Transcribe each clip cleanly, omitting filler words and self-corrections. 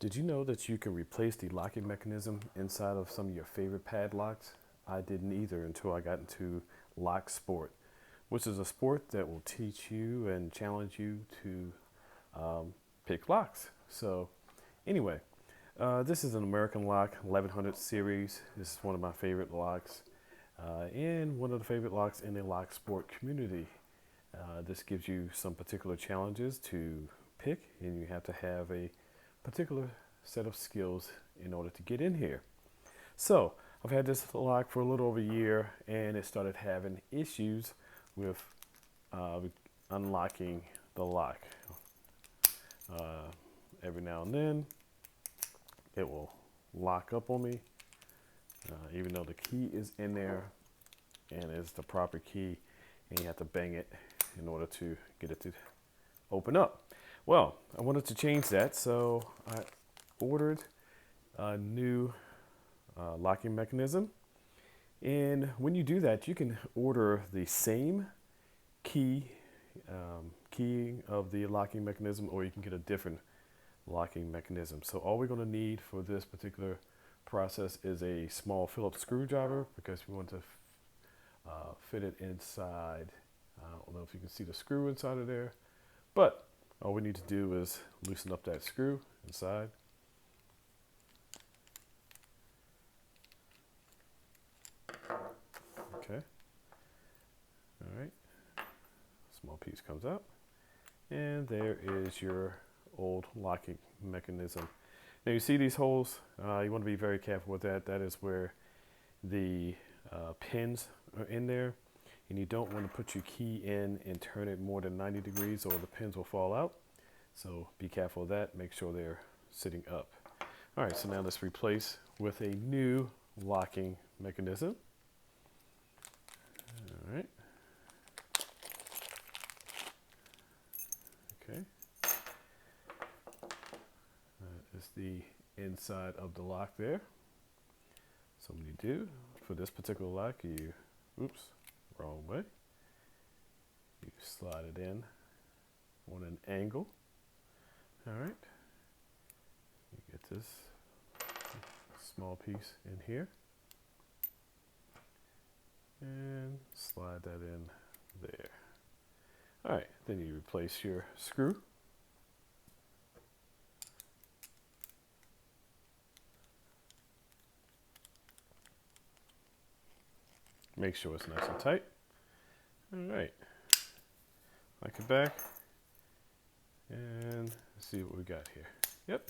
Did you know that you can replace the locking mechanism inside of some of your favorite padlocks? I didn't either until I got into Locksport, which is a sport that will teach you and challenge you to pick locks. So anyway, this is an American lock, 1100 series. This is one of my favorite locks and one of the favorite locks in the Locksport community. This gives you some particular challenges to pick, and you have to have a particular set of skills in order to get in here. So I've had this lock for a little over a year, and it started having issues with unlocking the lock. Every now and then it will lock up on me, even though the key is in there and it's the proper key, and you have to bang it in order to get it to open up. Well, I wanted to change that, so I ordered a new locking mechanism. And when you do that, you can order the same key of the locking mechanism, or you can get a different locking mechanism. So all we're going to need for this particular process is a small Phillips screwdriver, because we want to fit it inside. I don't know if you can see the screw inside of there, but all we need to do is loosen up that screw inside. Okay. All right. Small piece comes out, and there is your old locking mechanism. Now you see these holes. You want to be very careful with that. That is where the pins are in there. And you don't want to put your key in and turn it more than 90 degrees, or the pins will fall out. So be careful of that. Make sure they're sitting up. All right, so now let's replace with a new locking mechanism. All right. Okay. That is the inside of the lock there. So when you do, for this particular lock, you, wrong way. You slide it in on an angle. All right. You get this small piece in here and slide that in there. All right. Then you replace your screw. Make sure it's nice and tight. All right. Lock it back. And let's see what we got here. Yep.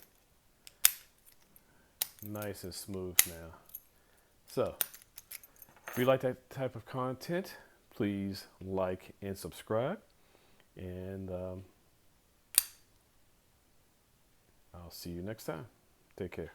Nice and smooth now. So, if you like that type of content, please like and subscribe. And I'll see you next time. Take care.